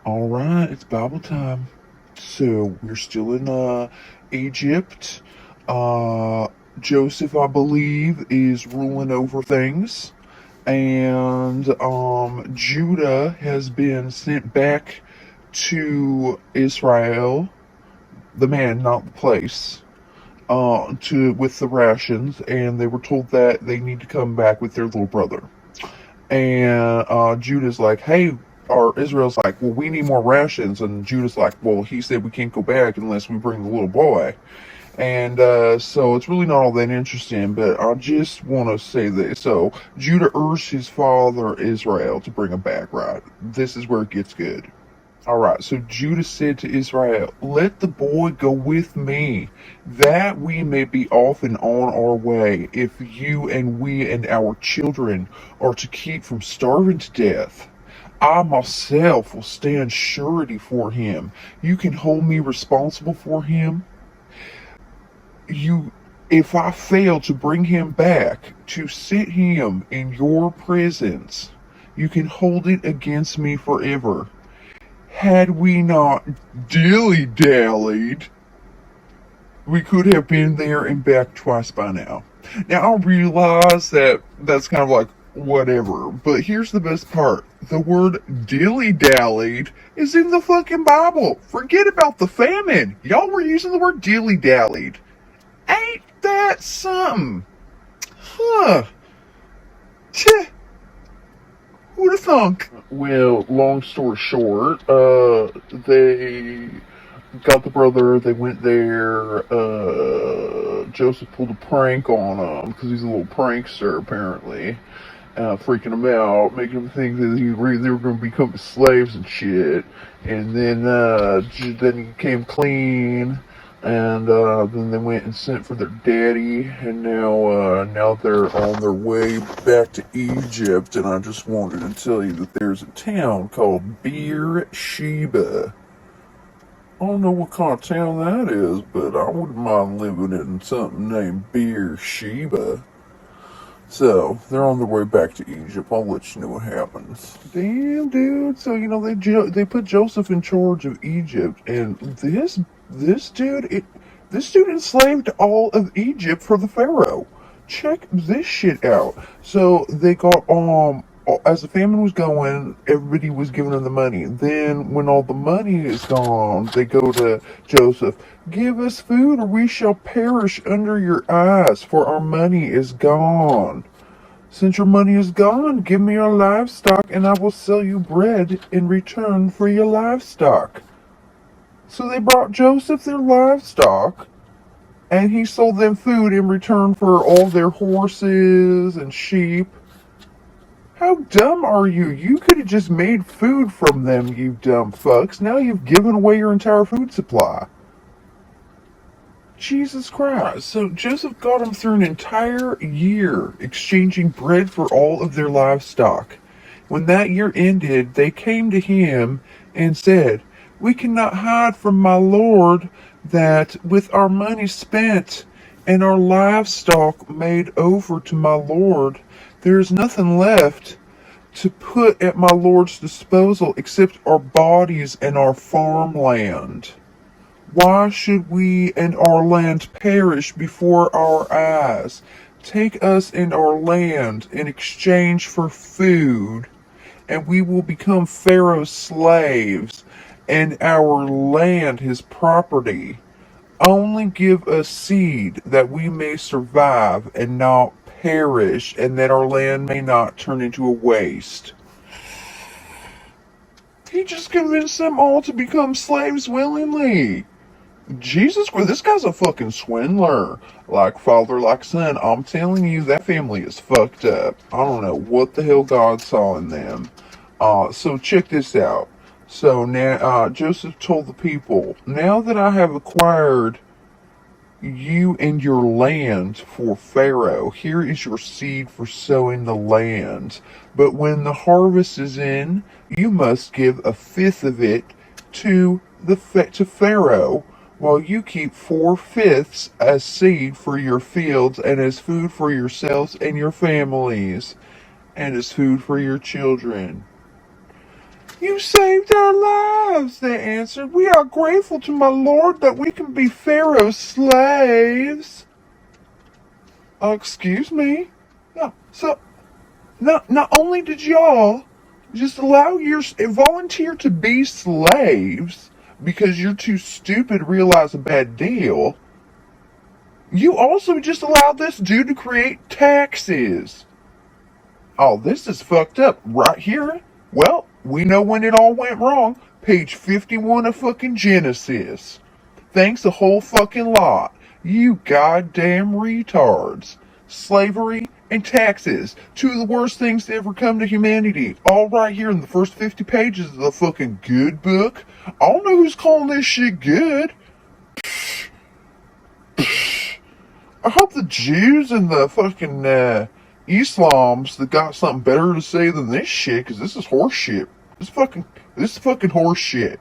All right, it's Bible time. So we're still in Egypt. Uh, Joseph, I believe, is ruling over things, and Judah has been sent back to Israel, the man, not the place, to with the rations, and they were told that they need to come back with their little brother. And Judah's like, hey, or Israel's like, well, we need more rations. And Judah's like, well, he said we can't go back unless we bring the little boy. And so it's really not all that interesting, but I just want to say this. So Judah urged his father Israel to bring him back, right? This is where it gets good. All right, so Judah said to Israel, let the boy go with me, that we may be off and on our way, if you and we and our children are to keep from starving to death. I myself will stand surety for him. You can hold me responsible for him. You, if I fail to bring him back, to sit him in your presence, you can hold it against me forever. Had we not dilly-dallied, we could have been there and back twice by now. Now, I realize that that's kind of like whatever, but here's the best part. The word dilly-dallied is in the fucking Bible. Forget about the famine. Y'all were using the word dilly-dallied. Ain't that something? Huh. Tch. Who'd have thunk? Well, long story short, they got the brother, they went there, Joseph pulled a prank on him, because he's a little prankster, apparently, freaking him out, making him think that they were going to become slaves and shit, and then he came clean, and then they went and sent for their daddy, and now they're on their way back to Egypt. And I just wanted to tell you that there's a town called Beersheba. I don't know what kind of town that is, but I wouldn't mind living in something named Beersheba. So they're on their way back to Egypt. I'll let you know what happens. Damn, dude. So they put Joseph in charge of Egypt, and this dude this dude enslaved all of Egypt for the Pharaoh. Check this shit out. So they got as the famine was going, everybody was giving them the money. Then, when all the money is gone, they go to Joseph. Give us food, or we shall perish under your eyes, for our money is gone. Since your money is gone, give me your livestock, and I will sell you bread in return for your livestock. So they brought Joseph their livestock, and he sold them food in return for all their horses and sheep. How dumb are you? You could have just made food from them, you dumb fucks. Now you've given away your entire food supply. Jesus Christ. So Joseph got them through an entire year exchanging bread for all of their livestock. When that year ended, they came to him and said, we cannot hide from my lord that with our money spent and our livestock made over to my lord, there is nothing left to put at my lord's disposal except our bodies and our farmland. Why should we and our land perish before our eyes? Take us and our land in exchange for food, and we will become Pharaoh's slaves, and our land his property. Only give us seed that we may survive and not perish, and that our land may not turn into a waste. He just convinced them all to become slaves willingly. Jesus Christ, this guy's a fucking swindler. Like father, like son. I'm telling you, that family is fucked up. I don't know what the hell God saw in them. So check this out. So now, Joseph told the people, now that I have acquired you and your land for Pharaoh, here is your seed for sowing the land. But when the harvest is in, you must give a fifth of it to to Pharaoh, while you keep 4/5 as seed for your fields, and as food for yourselves and your families, and as food for your children. You saved our lives! Pharaohs, they answered. We are grateful to my lord that we can be Pharaoh's slaves. Excuse me? No, so, not only did y'all just volunteer to be slaves because you're too stupid to realize a bad deal, you also just allowed this dude to create taxes. Oh, this is fucked up. Right here? Well, we know when it all went wrong. Page 51 of fucking Genesis. Thanks a whole fucking lot. You goddamn retards. Slavery and taxes. Two of the worst things to ever come to humanity. All right here in the first 50 pages of the fucking good book. I don't know who's calling this shit good. I hope the Jews and the fucking Islams that got something better to say than this shit, because this is horse shit. This is fucking horse shit.